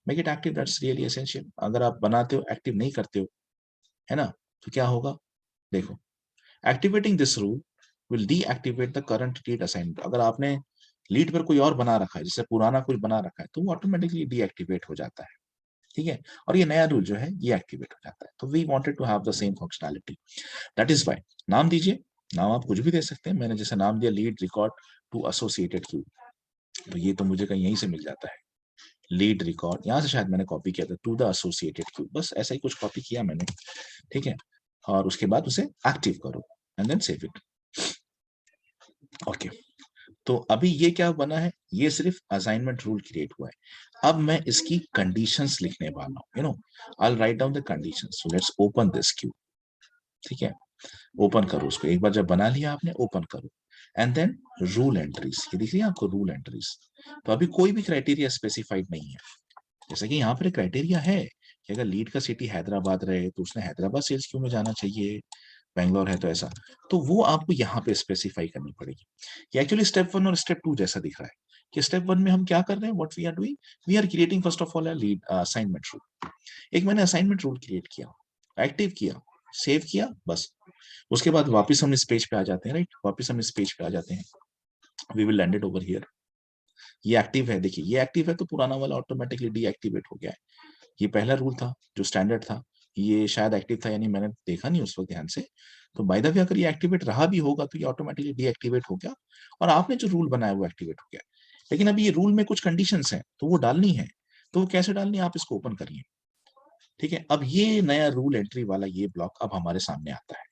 make it active, that's really essential. अगर आप बनाते हो एक्टिव नहीं करते हो, है ना, तो क्या होगा? देखो, activating this rule will deactivate the current lead assignment. अगर आपने लीड पर कोई और बना रखा है, जैसे पुराना कोई बना रखा है, तो वो ऑटोमेटिकली डीएक्टिवेट हो जाता है, ठीक है। और ये नया रूल जो है ये एक्टिवेट हो जाता है। तो we wanted to have the same functionality, that is why. नाम दीजिए, नाम आप कुछ भी दे सकते हैं। मैंने जैसे नाम दिया lead record to associated queue, तो ये तो मुझे कहीं यहीं से मिल जाता है। लीड रिकॉर्ड, यहाँ से शायद मैंने कॉपी किया था, टू द एसोसिएटेड क्यू, बस ऐसा ही कुछ कॉपी किया मैंने, ठीक है। और उसके बाद उसे एक्टिव करो and then save it, okay. तो अभी ये क्या बना है? ये सिर्फ असाइनमेंट रूल क्रिएट हुआ है। अब मैं इसकी कंडीशंस लिखने वाला हूँ, you know, I will write down the conditions. So let's open this Q, ठीक है। ओपन करो उसको, एक बार जब बना लिया आपने, ओपन करो एंड देन रूल एंट्रीज। ये दिख रही है आपको रूल एंट्रीज। तो अभी कोई भी क्राइटेरिया स्पेसिफाइड नहीं है। जैसे कि यहाँ पर क्राइटेरिया है कि अगर लीड का सिटी हैदराबाद रहे तो उसने हैदराबाद सेल्स क्यू में जाना चाहिए, बैंगलोर है तो ऐसा, तो वो आपको यहाँ पे स्पेसिफाई करनी पड़ेगी। ये एक्चुअली स्टेप 1 और स्टेप 2 जैसा दिख रहा है कि स्टेप 1 में हम क्या कर रहे हैं, what we are doing, we are creating first of all a lead assignment rule. एक मैंने असाइनमेंट रूल क्रिएट किया, एक्टिव किया, सेव किया, बस। उसके बाद वापस हम इस पेज पे आ जाते हैं, राइट। वापस हम इस पेज पे आ जाते हैं, we will land it over here. ये एक्टिव है, देखिए ये एक्टिव है, तो पुराना वाला ऑटोमेटिकली डीएक्टिवेट हो गया है। ये पहला रूल था जो स्टैंडर्ड था, ये शायद एक्टिव था, यानी मैंने देखा नहीं उस वक्त ध्यान से। तो बाय द वे अगर ये एक्टिवेट रहा भी होगा तो ये ऑटोमेटिकली डीएक्टिवेट हो गया और आपने जो रूल बनाया वो एक्टिवेट हो गया। लेकिन अभी ये रूल में कुछ कंडीशंस हैं तो वो डालनी है, तो वो कैसे डालनी है, आप इसको ओपन करिए। ठीक है, अब ये नया रूल एंट्री वाला ये ब्लॉक अब हमारे सामने आता है।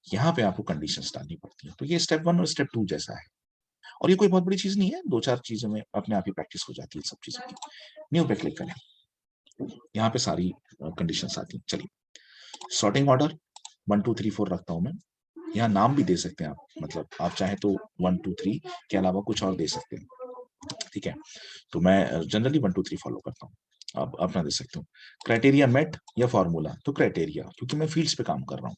यहाँ पे आपको कंडीशंस डालनी पड़ती है। तो ये स्टेप 1 और स्टेप 2 जैसा है, और ये कोई बहुत बड़ी चीज नहीं है, 2-4 चीजों में अपने आप ही प्रैक्टिस हो जाती है सब चीजों की। न्यू पे क्लिक करें, यहाँ पे सारी कंडीशंस आती हैं। चलिए, सॉर्टिंग ऑर्डर 1 2 3 4 रखता हूँ मैं। यहाँ नाम भी दे सकते हैं आप, मतलब आप चाहे तो 1 2 3 के अलावा कुछ और दे सकते हैं। ठीक है, तो मैं जनरली 1 2 3 फॉलो करता हूँ, आप अपना दे सकते हो। क्राइटेरिया मेट या फॉर्मूला, तो क्राइटेरिया, क्योंकि मैं फील्ड्स पे काम कर रहा हूँ,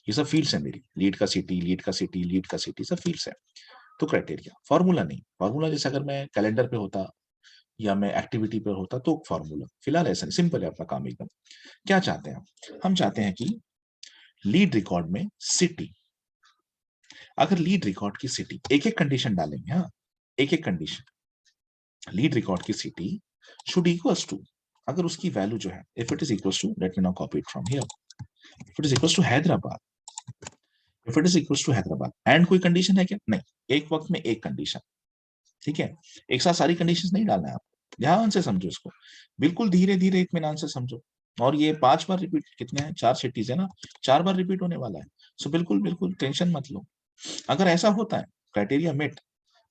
ये सब फील्ड्स है मेरी, लीड का सिटी, लीड का सिटी, लीड का सिटी, सब फील्ड्स है। तो क्राइटेरिया, फॉर्मूला नहीं। फॉर्मूला जैसे अगर मैं कैलेंडर पे होता या मैं एक्टिविटी पे होता तो फॉर्मूला, फिलहाल ऐसा नहीं, सिंपल है अपना काम एकदम। क्या चाहते हैं हम चाहते हैं कि लीड रिकॉर्ड में सिटी, अगर लीड रिकॉर्ड की सिटी, एक एक कंडीशन डालेंगे, हाँ एक एक कंडीशन। लीड रिकॉर्ड की सिटी शुड इक्वल्स टू, अगर उसकी वैल्यू जो है, if it is equals to, let me now copy it from here, if it is equals to Hyderabad, if it is equals to Hyderabad and कोई कंडीशन है क्या, नहीं, एक वक्त में एक कंडीशन। ठीक है, एक साथ सारी कंडीशंस नहीं डालना है आपको, ध्यान से समझो इसको, बिल्कुल धीरे धीरे इत्मीनान से समझो। और ये 5 बार रिपीट, कितने हैं, 4 सिटीज है ना, 4 बार रिपीट होने वाला है। सो बिल्कुल बिल्कुल टेंशन मत लो। अगर ऐसा होता है, क्राइटेरिया मेट,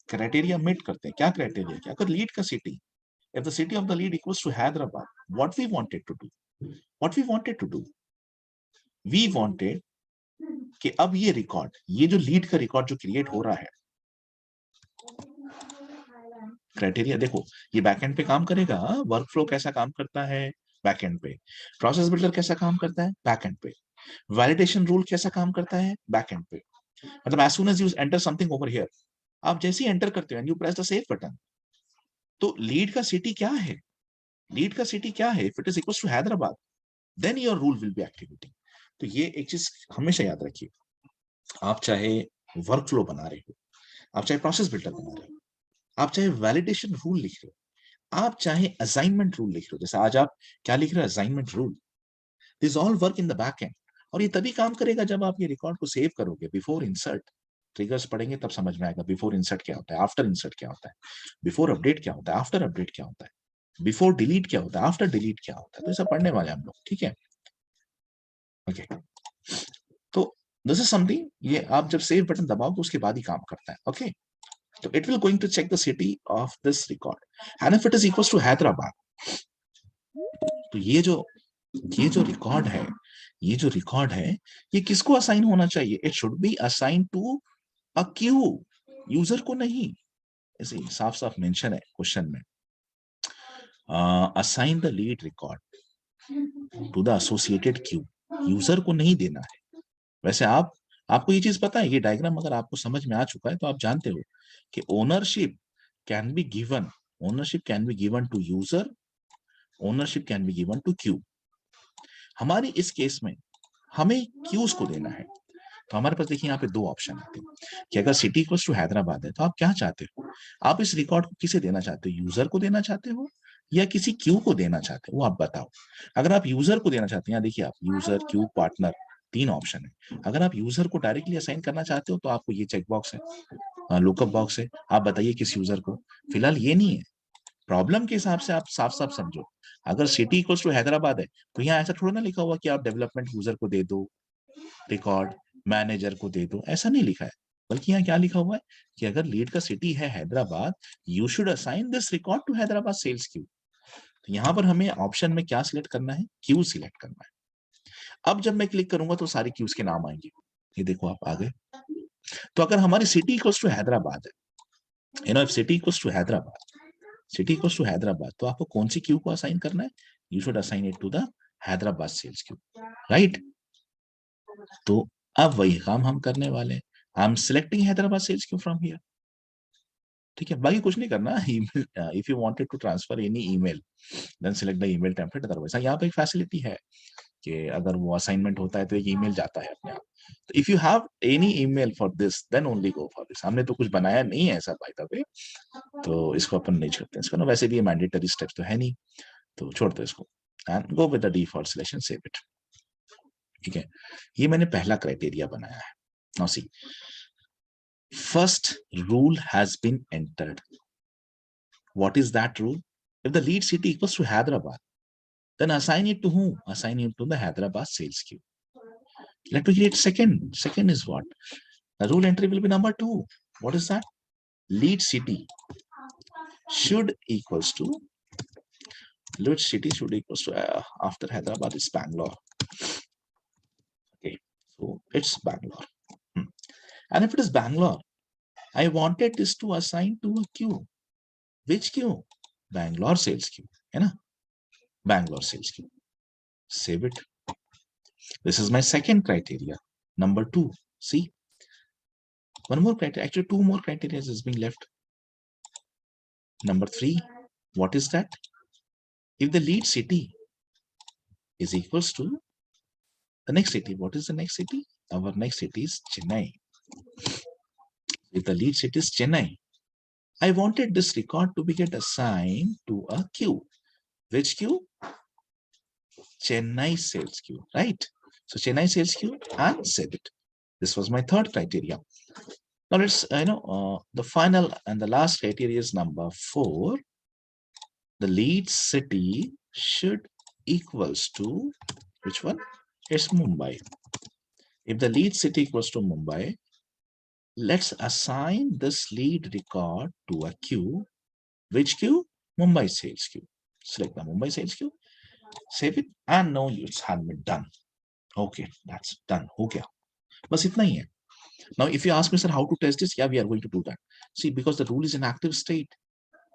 क्राइटेरिया मेट करते हैं, क्या क्राइटेरिया, क्या अगर लीड का city, if the city of the lead equals to Hyderabad, what we wanted to do, what we wanted to do, we wanted कि अब ये रिकॉर्ड, ये जो लीड का रिकॉर्ड जो क्रिएट हो रहा है, क्राइटेरिया देखो, ये बैकएंड पे काम करेगा, वर्क फ्लो कैसा काम करता है बैकएंड पे, प्रोसेस बिल्डर कैसा काम करता है बैकएंड पे, वैलिडेशन रूल कैसा काम करता है बैकएंड पे। मतलब as soon as you enter something over here, आप जैसे ही एंटर करते हो and you press the save button, तो लीड का सिटी क्या है, लीड का सिटी क्या है, if it is equal to Hyderabad, then your rule will be activating. तो ये एक चीज हमेशा याद रखिए, आप चाहे वर्क फ्लो बना रहे हो, आप चाहे प्रोसेस बिल्डर बना रहे हो, आप चाहे वैलिडेशन रूल लिख रहे हो, आप चाहे असाइनमेंट रूल लिख रहे हो, जैसे आज आप क्या लिख रहे हो, assignment rule, this all work in the back and. और ये तभी काम करेगा जब आप ये रिकॉर्ड को सेव करोगे। बिफोर इंसर्ट, ट्रिगर्स पढ़ेंगे तब समझ में आएगा, बिफोर इंसर्ट क्या होता है, आफ्टर इंसर्ट क्या होता है, बिफोर अपडेट क्या होता है, आफ्टर अपडेट क्या होता है, बिफोर डिलीट क्या होता है, आफ्टर डिलीट क्या होता है। तो ये सब पढ़ने वाले हम लोग, ठीक है। ओके, तो दिस इज समथिंग, ये आप जब सेव बटन दबाओगे उसके बाद ही काम करता है। ओके, तो it will going to check the city of this record and if it is equals to Hyderabad, तो ये जो रिकॉर्ड है, ये जो रिकॉर्ड है, ये किसको असाइन होना चाहिए, it should be assign to a queue, user को नहीं। ऐसे साफ साफ मेंशन है क्वेश्चन में, assign the lead record to the associated queue, user को नहीं देना है। वैसे आपको ये चीज पता है, ये डायग्राम अगर आपको समझ में आ चुका है तो आप जानते हो कि ownership can be given, ownership can be given to user, ownership can be given to queue. हमारी इस केस में हमें क्यूज को देना है, तो हमारे पास देखिए यहाँ पे 2 ऑप्शन आते हैं कि अगर सिटी इक्वल्स टू हैदराबाद है तो आप क्या चाहते हो, आप इस रिकॉर्ड को किसे देना चाहते हो, यूजर को देना चाहते हो या किसी क्यू को देना चाहते हो, वो आप बताओ। अगर आप यूजर को देना चाहते हैं, यहाँ देखिए आप यूजर, क्यू, पार्टनर, 3 ऑप्शन है। अगर आप यूजर को डायरेक्टली असाइन करना चाहते हो तो आपको ये चेक बॉक्स है, लुकअप बॉक्स है, आप बताइए किस यूजर को। फिलहाल ये नहीं है, प्रॉब्लम के हिसाब से आप साफ साफ समझो। अगर सिटी इक्वल्स टू हैदराबाद है तो यहाँ ऐसा थोड़ा ना लिखा हुआ कि आप डेवलपमेंट यूजर को दे दो, रिकॉर्ड मैनेजर को दे दो, ऐसा नहीं लिखा है। बल्कि यहाँ क्या लिखा हुआ है कि अगर लीड का सिटी है Hyderabad, you should assign this record to Hyderabad sales queue. तो यहाँ पर हमें ऑप्शन में क्या सिलेक्ट करना है, क्यू सिलेक्ट करना है। अब जब मैं क्लिक करूंगा तो सारी क्यूज के नाम आएंगे, ये देखो आप आ गए। तो अगर हमारी सिटी इक्वल्स टू हैदराबाद है, if city equals to Hyderabad, city equals to Hyderabad, तो आपको कौन सी क्यू को असाइन करना है, you should assign it to the Hyderabad sales queue, right. तो अब वही काम हम करने वाले हैं, I am selecting Hyderabad sales queue from here. ठीक है, बाकी कुछ नहीं करना। If you wanted to transfer any email then select the email template, otherwise यहाँ पे एक फैसिलिटी है कि अगर वो असाइनमेंट होता है तो एक ईमेल जाता है अपने आप। तो if you have any email for this then only go for this. हमने तो कुछ बनाया नहीं है ऐसा बाय द वे, तो इसको अपन नहीं छोड़ते, इसको ना वैसे भी मैंडेटरी स्टेप्स तो है नहीं, तो छोड़ दो इसको and go with the default selection, save it. ठीक है, ये मैंने पहला क्राइटेरिया बनाया है. Now see, first rule has been entered. What is that rule? If the lead city equals to Hyderabad, then assign it to whom? Assign it to the Hyderabad sales queue. Let me create second. Second is what? The rule entry will be number 2. What is that? Lead city should equals to after Hyderabad is Bangalore. Okay, so it's Bangalore. And if it is Bangalore, I wanted this to assign to a queue. Which queue? Bangalore sales queue. Bangalore sales queue. Save it. This is my second criteria. Number 2. See, one more criteria. Actually, 2 more criteria is being left. Number 3. What is that? If the lead city is equals to the next city. What is the next city? Our next city is Chennai. If the lead city is Chennai, I wanted this record to be get assigned to a queue. Which queue? Chennai sales queue, right? So Chennai sales queue and save it. This was my third criteria. Now let's, the final and the last criteria is number 4. The lead city should equals to which one? It's Mumbai. If the lead city equals to Mumbai, let's assign this lead record to a queue. Which queue? Mumbai sales queue. Select the Mumbai sales queue, save it, and now it's had been done. Okay, that's done. Okay. Bas itna hi hai. Now, if you ask me, sir, how to test this? Yeah, we are going to do that. See, because the rule is in active state,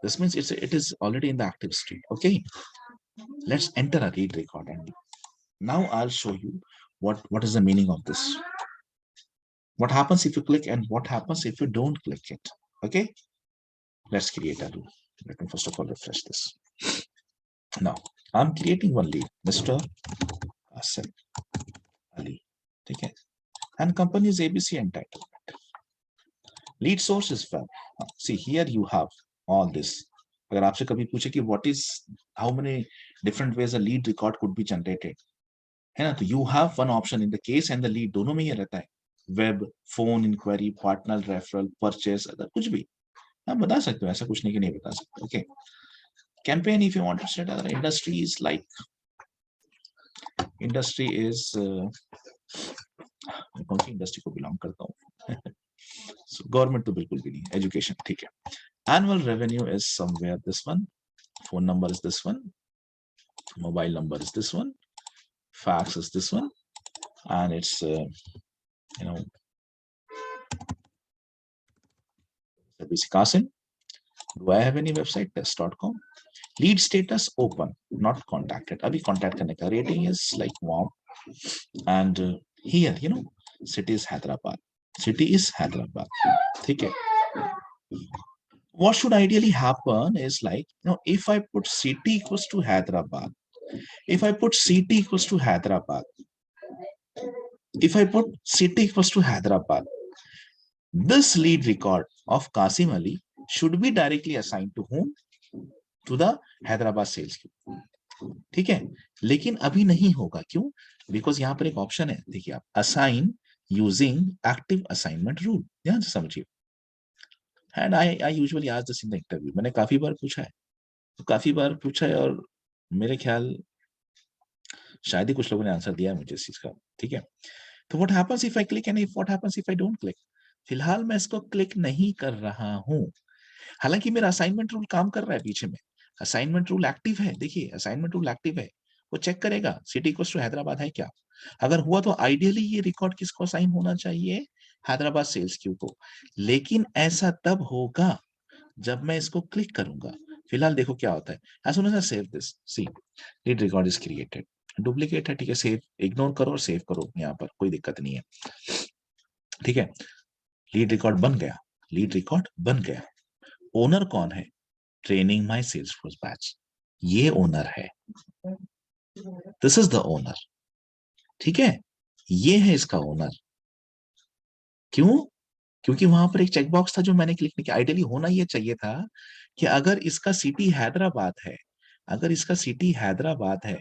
this means it is already in the active state. Okay. Let's enter a read record, and now I'll show you what is the meaning of this. What happens if you click and what happens if you don't click it. Okay. Let's create a rule. Let me first of all refresh this. Now, I'm creating one lead, Mr. Asif Ali. Okay. And company is ABC entitlement. Lead source is web. See, here you have all this. अगर आपसे कभी पूछे कि what is how many different ways a lead record could be generated, है ना, तो you have one option in the case and the lead दोनों में ये रहता है, web, phone inquiry, partner referral, purchase, अगर कुछ भी आप बता सकते हो, ऐसा कुछ नहीं कि नहीं बता सकते. Okay. Campaign, if you want to set other industries like industry is कौन सी इंडस्ट्री को बिलोंग करता हूँ. So government तो बिल्कुल भी नहीं, education ठीक है. Annual revenue is somewhere this one, phone number is this one, mobile number is this one, fax is this one, and it's basic Qasim. Do I have any website? Test.com. Lead status open, not contacted. Abhi contact karne ka. Rating is like warm. And here, city is Hyderabad. City is Hyderabad. Okay. What should ideally happen is like, if I put city equals to Hyderabad, if I put city equals to Hyderabad, if I put city equals to Hyderabad, this lead record of Qasim Ali should be directly assigned to whom? To the Hyderabad sales queue. ठीक है, लेकिन अभी नहीं होगा. क्यों? Because यहाँ पर एक ऑप्शन है, देखिए आप, assign using active assignment rule. ध्यान से समझिए. And I usually ask this in the interview. मैंने काफी बार पूछा है, और मेरे ख्याल शायद ही कुछ लोगों ने आंसर दिया है मुझे इस चीज का. ठीक है, तो what happens if I click and what happens if I don't click. फिलहाल मैं इसको क्लिक नहीं कर रहा हूं, हालांकि मेरा असाइनमेंट रूल काम कर रहा है पीछे में. असाइनमेंट रूल एक्टिव है. देखिए, असाइनमेंट रूल एक्टिव है, वो चेक करेगा सिटी इक्वल्स टू हैदराबाद है क्या. अगर हुआ तो आइडियली ये रिकॉर्ड किसको असाइन होना चाहिए? हैदराबाद सेल्स क्यू को. लेकिन ऐसा तब होगा जब मैं इसको क्लिक करूंगा. फिलहाल देखो क्या होता है. As soon as I save this, see lead record is created. Duplicate है, ठीक है, सेव इग्नोर करो और सेव करो, यहाँ पर कोई दिक्कत नहीं है. ठीक है, लीड रिकॉर्ड बन गया. लीड रिकॉर्ड बन गया. ओनर कौन है? ट्रेनिंग माई सेल्सफोर्स बैच. ये ओनर है. This is the owner. ठीक है, ये है इसका ओनर. क्यों? क्योंकि वहां पर एक चेकबॉक्स था जो मैंने क्लिक नहीं किया. आइडियली होना ये चाहिए था कि अगर इसका सिटी हैदराबाद है, अगर इसका सिटी हैदराबाद है,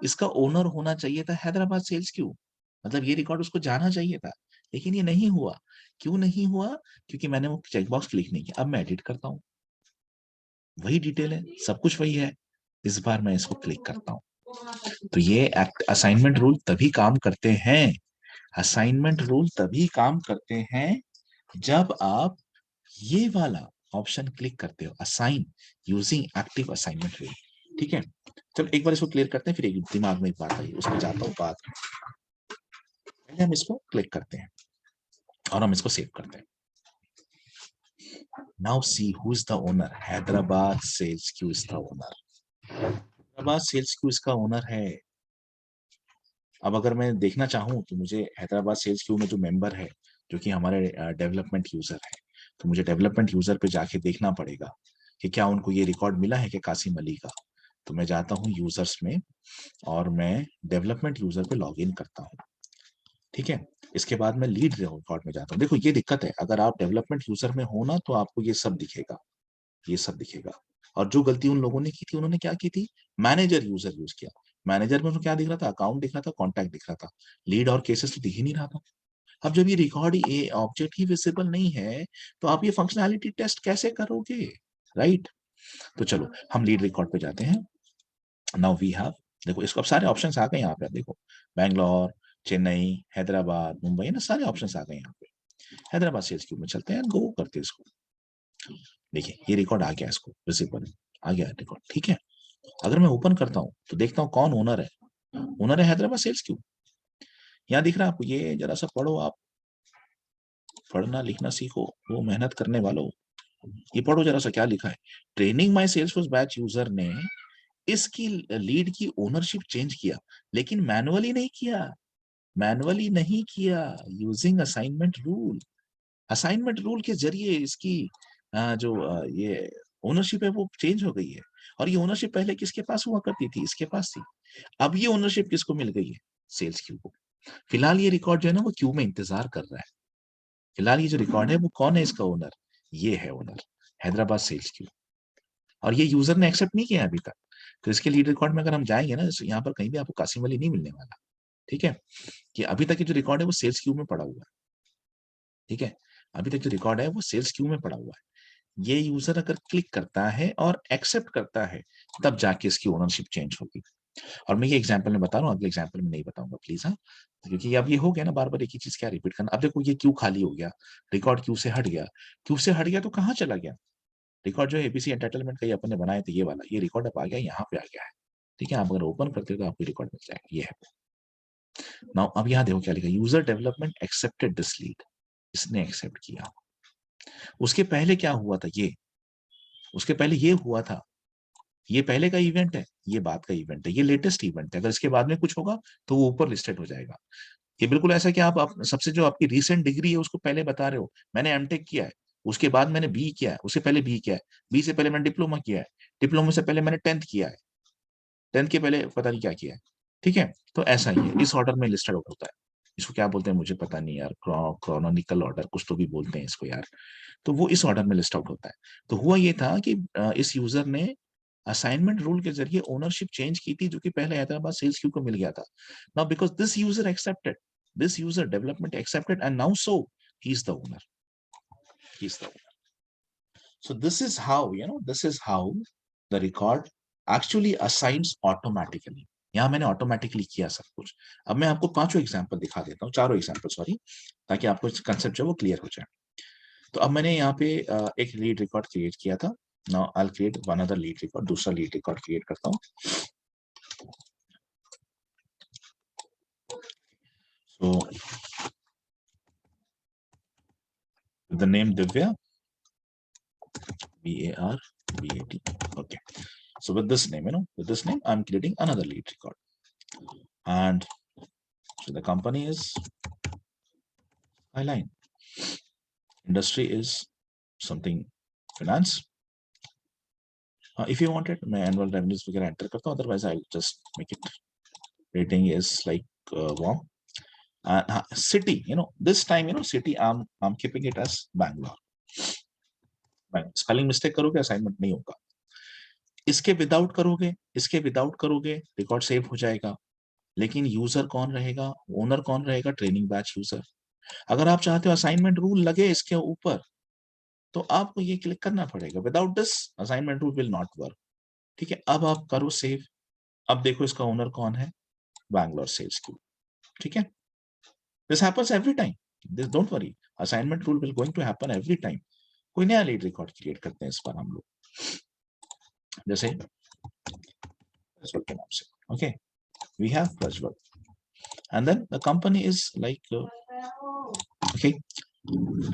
इसका ओनर होना चाहिए था हैदराबाद सेल्स क्यू. मतलब ये रिकॉर्ड उसको जाना चाहिए था, लेकिन ये नहीं हुआ। क्यों नहीं हुआ? क्योंकि मैंने वो चेकबॉक्स क्लिक नहीं किया। अब मैं एडिट करता हूँ, वही डिटेल है, सब कुछ वही है। इस बार मैं इसको क्लिक करता हूँ, तो ये असाइनमेंट रूल तभी काम करते हैं, असाइनमेंट रूल तभी काम करते हैं जब आप ये वाला ऑप्शन क्लिक करते हो, assign using active assignment rule. ठीक है, चलो एक बार इसको क्लियर करते हैं, फिर एक दिमाग में एक बात आई, उसमें जाता हूँ बात में। पहले हम इसको क्लिक करते हैं और हम इसको सेव करते हैं। Now see who is the owner, Hyderabad sales queue is the owner, Hyderabad sales queue इसका ओनर है। अब अगर मैं देखना चाहूँ तो मुझे हैदराबाद सेल्स क्यू में जो मेंबर है, जो कि हमारे डेवलपमेंट यूजर है, तो मुझे डेवलपमेंट यूजर पे जाके देखना पड़ेगा कि क्या उनको ये रिकॉर्ड मिला है कि कासिम अली का। तो मैं जाता हूँ यूजर्स में और मैं डेवलपमेंट यूजर पे लॉग इन करता हूँ। ठीक है, इसके बाद मैं लीड रिकॉर्ड में जाता हूँ। देखो ये दिक्कत है, अगर आप डेवलपमेंट यूजर में हो ना तो आपको ये सब दिखेगा, ये सब दिखेगा। और जो गलती उन लोगों ने की थी, उन्होंने क्या की थी, मैनेजर यूजर यूज किया। मैनेजर में उनको क्या दिख रहा था, अकाउंट दिख रहा था, कॉन्टैक्ट दिख रहा था, लीड और केसेस तो दिख ही नहीं रहा था। अब जब ये रिकॉर्ड ये ऑब्जेक्ट ही विजिबल नहीं है, तो आप ये फंक्शनैलिटी टेस्ट कैसे करोगे, राइट? तो चलो हम लीड रिकॉर्ड पे जाते हैं। नाउ वी हैव, देखो इसको अब सारे ऑप्शंस आ गए यहाँ पे, देखो बैंगलोर, चेन्नई, हैदराबाद, मुंबई, ना सारे ऑप्शंस आ गए यहाँ पे। हैदराबाद सेल्स क्यू में चलते हैं, गो करते हैं इसको। देखिए ये रिकॉर्ड आ गया, इसको विजिबल आ गया रिकॉर्ड। ठीक है, अगर मैं ओपन करता हूँ तो देखता हूँ कौन ओनर है। ओनर है हैदराबाद सेल्स क्यू। यहाँ दिख रहा है आपको, ये जरा सा पढ़ो आप, पढ़ना लिखना सीखो, वो मेहनत करने वालों, ये पढ़ो जरा सा क्या लिखा है। ट्रेनिंग माई सेल्सफोर्स बैच यूजर ने इसकी लीड की ओनरशिप चेंज किया, लेकिन मैनुअली नहीं किया, मैनुअली नहीं किया, using assignment rule. Assignment rule के जरिए इसकी ये ओनरशिप है वो चेंज हो गई है। और ये ओनरशिप पहले किसके पास हुआ करती थी, इसके पास थी। अब ये ओनरशिप किसको मिल गई है, सेल्स क्यू को। फिलहाल ये रिकॉर्ड जो है ना वो क्यू में इंतजार कर रहा है। फिलहाल ये जो रिकॉर्ड है वो कौन है इसका ओनर, ये है ओनर, हैदराबाद सेल्स क्यू। और ये यूजर ने एक्सेप्ट नहीं किया अभी तक। तो इसके लीड रिकॉर्ड में अगर हम जाएंगे ना, यहाँ पर कहीं भी आपको कासिम अली नहीं मिलने वाला। ठीक है, कि अभी तक की जो रिकॉर्ड है वो सेल्स क्यू में पड़ा हुआ है। ठीक है, अभी तक जो रिकॉर्ड है वो सेल्स क्यू में पड़ा हुआ है। ये यूजर अगर क्लिक करता है और एक्सेप्ट करता है, तब जाके इसकी ओनरशिप चेंज होगी। और मैं ये एग्जांपल में बता रहा हूँ, अगले एग्जांपल में नहीं बताऊंगा प्लीज। हाँ, क्योंकि अब ये हो गया ना, बार बार एक ही चीज क्या रिपीट करना। अब देखो ये क्यू खाली हो गया, रिकॉर्ड क्यू से हट गया। क्यू से हट गया तो कहाँ चला गया रिकॉर्ड, जो एबीसी एंटरटेनमेंट का ये अपन ने बनाया था, ये वाला ये रिकॉर्ड अब आ गया, यहाँ पे आ गया है। ठीक है, आप अगर ओपन करते हो तो आपको रिकॉर्ड मिल जाएगा, ये है। नाउ अब यहाँ देखो क्या लिखा, user development accepted this lead, इसने एक्सेप्ट किया। उसके पहले क्या हुआ था, ये उसके पहले ये हुआ था, ये पहले का इवेंट है, ये बाद का इवेंट है, ये लेटेस्ट इवेंट है। अगर इसके बाद में कुछ होगा तो वो ऊपर लिस्टेड हो जाएगा। ये बिल्कुल ऐसा कि आप सबसे जो आपकी रीसेंट डिग्री है उसको पहले बता रहे हो, मैंने एमटेक किया है, उसके बाद मैंने बी किया है, उससे पहले बी किया है, बी से पहले मैंने डिप्लोमा किया है, डिप्लोमा से पहले मैंने 10th किया है, 10th के पहले पता नहीं क्या किया है। ठीक है, तो ऐसा ही है, इस ऑर्डर में लिस्टेड आउट होता है। इसको क्या बोलते हैं मुझे पता नहीं यार, क्रोनोनिकल ऑर्डर कुछ तो भी बोलते हैं इसको यार। तो वो इस ऑर्डर में लिस्ट आउट होता है। तो हुआ ये था कि इस यूजर ने असाइनमेंट रूल के जरिए ओनरशिप चेंज की थी, जो कि पहले हैदराबाद सेल्स क्यू को मिल गया था। Now because this user accepted, this user development accepted, and now so he is the owner, he is the owner. So this is how, this is how the record actually assigns automatically. यहाँ मैंने automatically किया सब कुछ। अब मैं आपको पांचों example दिखा देता हूँ, चारों एग्जांपल सॉरी, ताकि आपको कंसेप्ट जो है वो क्लियर हो जाए। तो अब मैंने यहाँ पे एक लीड रिकॉर्ड क्रिएट किया था। Now I will create one other lead record, दूसरा लीड रिकॉर्ड क्रिएट करता हूँ। So the name Divya, VARVAT. Okay. So with this name, with this name, I'm creating another lead record. And so the company is Highline. Industry is something finance. If you want it, my annual revenues वगैरह enter करता हूँ, otherwise I'll just make it. Rating is like warm. City, this time, city, I'm keeping it as Bangalore. Spelling mistake करोगे assignment नहीं होगा। इसके without करोगे record save हो जाएगा। लेकिन यूजर कौन रहेगा, ओनर कौन रहेगा, ट्रेनिंग बैच यूजर। अगर आप चाहते हो असाइनमेंट रूल लगे इसके ऊपर, तो आपको ये क्लिक करना पड़ेगा। Without this assignment rule will not work. ठीक है, अब आप करो सेव। अब देखो इसका ओनर कौन है, बैंगलोर सेल्स क्यू। ठीक है, this happens every time, this don't worry, assignment rule will going to happen every time. कोई नया लीड रिकॉर्ड क्रिएट करते हैं इस पर हम लोग, जैसे के नाम से। Okay, we have Prajwal and then the company is like okay,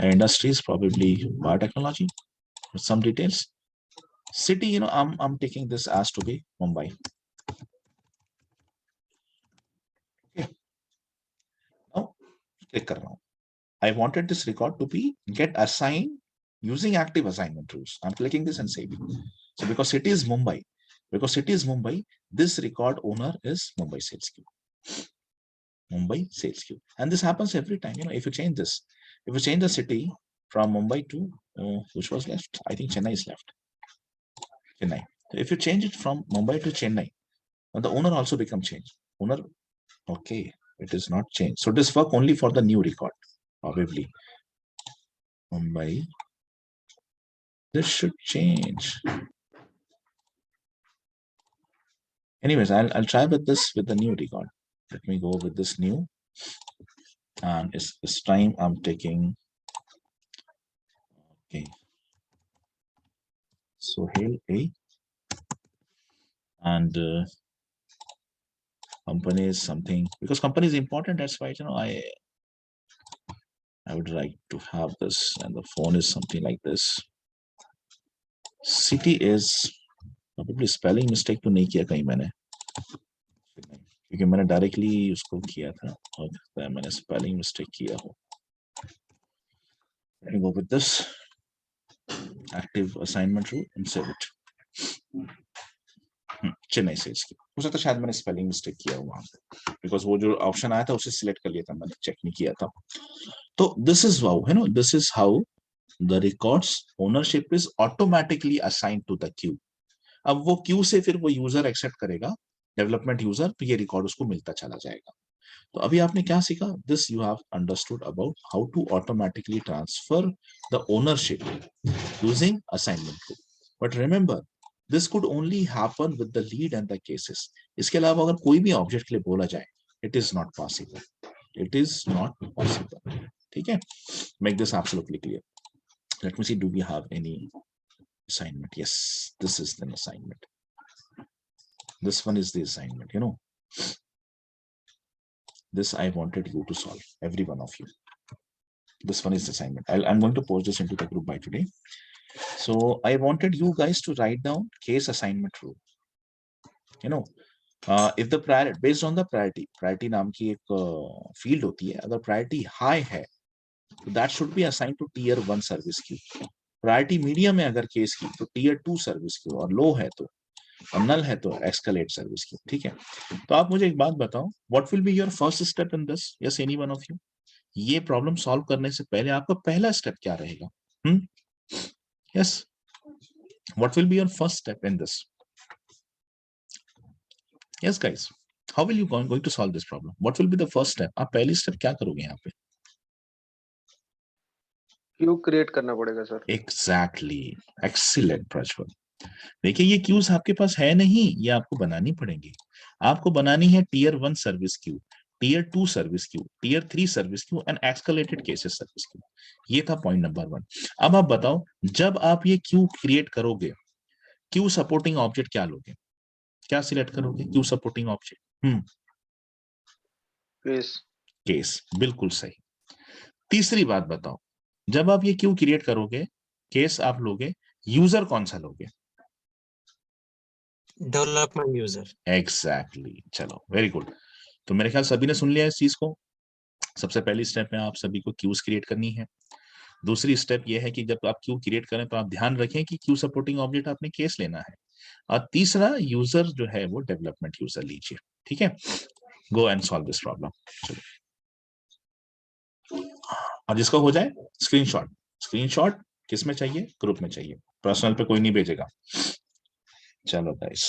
industry is probably biotechnology with some details. City, I'm taking this as to be Mumbai. Okay, now click kar raha hu. I wanted this record to be get assigned using active assignment rules. I'm clicking this and saving. So because city is Mumbai, this record owner is Mumbai sales queue. Mumbai sales queue, and this happens every time. If you change this, if you change the city from Mumbai to which was left, I think Chennai is left. Chennai. If you change it from Mumbai to Chennai, the owner also becomes changed. Owner, okay, it is not changed. So this work only for the new record, probably. Mumbai, this should change. Anyways, I'll try with the new record. Let me go with this new, and this time I'm taking. Okay, Sohail A, and company is something, because company is important. That's why I would like to have this, and the phone is something like this. City is probably spelling mistake तो नहीं किया कहीं मैंने, क्योंकि मैंने directly उसको किया था और मैंने स्पेलिंग मिस्टेक किया हो. Let me go with this active assignment rule and save it. Chennai sales की हो सकता है, शायद मैंने स्पेलिंग मिस्टेक किया हो वहां पे, बिकॉज वो जो ऑप्शन आया था उसे सिलेक्ट कर लिया था, मैंने चेक नहीं किया था. तो this is how this is how the records ownership is automatically assign to the queue. अब वो क्यू से फिर वो यूजर एक्सेप्ट करेगा, डेवलपमेंट यूजर, तो ये रिकॉर्ड उसको मिलता चला जाएगा. तो अभी आपने क्या सीखा, this you have understood about how to automatically transfer the ownership using assignment rule. But remember, this could only happen with the lead and the cases. इसके अलावा अगर कोई भी ऑब्जेक्ट के लिए बोला जाए, it is not possible, it is not possible. ठीक है, make this absolutely clear. Let me see, do we have any assignment? Yes, this is an assignment. This one is the assignment. This I wanted you to solve, every one of you. This one is the assignment. I'm going to post this into the group by today. So I wanted you guys to write down case assignment rule. If the priority, based on the priority नाम की एक field होती है, अगर priority high है, तो that should be assigned to tier 1 service queue. Priority medium है अगर केस की, तो टीयर 2 सर्विस क्यू, और लो है तो, और नल है तो एक्सकलेट सर्विस क्यू. ठीक है, तो आप मुझे एक बात बताओ, what will be your first step in this? Yes, any one of you? ये प्रॉब्लम सॉल्व करने से पहले आपका पहला स्टेप क्या रहेगा? Yes, what will be your first step in this? Yes guys, how will you going to solve this problem? What will be the first step? आप पहली स्टेप क्या करोगे यहाँ पे? क्यू क्रिएट करना पड़ेगा सर. Exactly, excellent Prajwal. देखिए, ये क्यूज आपके पास है नहीं, ये आपको बनानी पड़ेंगी. आपको बनानी है tier 1 service queue, tier 2 service queue, tier 3 service queue and escalated cases service queue. ये था पॉइंट नंबर 1. अब आप बताओ, जब आप ये क्यू क्रिएट करोगे, क्यू सपोर्टिंग ऑब्जेक्ट क्या लोगे? क्या सिलेक्ट करोगे Q supporting object? Case. Case, बिल्कुल सही. तीसरी बात बताओ, जब आप ये क्यू क्रिएट करोगे, केस आप लोगे, यूजर कौन सा लोगे? Development user. एग्जैक्टली. चलो, वेरी गुड. तो मेरे ख्याल सभी ने सुन लिया इस चीज को. सबसे पहली स्टेप में आप सभी को क्यूज क्रिएट करनी है. दूसरी स्टेप ये है कि जब आप क्यू क्रिएट करें तो आप ध्यान रखें कि क्यू सपोर्टिंग ऑब्जेक्ट आपने केस लेना है. और तीसरा, यूजर जो है वो डेवलपमेंट यूजर लीजिए. ठीक है, go and solve this problem. चलो, और जिसको हो जाए स्क्रीनशॉट किस में चाहिए? ग्रुप में चाहिए, पर्सनल पे कोई नहीं भेजेगा. चलो गाइस,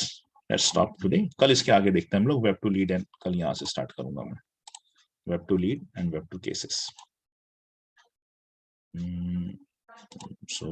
लेट्स स्टॉप टुडे। कल इसके आगे देखते हैं हम लोग वेब टू लीड एंड कल यहाँ से स्टार्ट करूंगा मैं web two lead and web two cases. So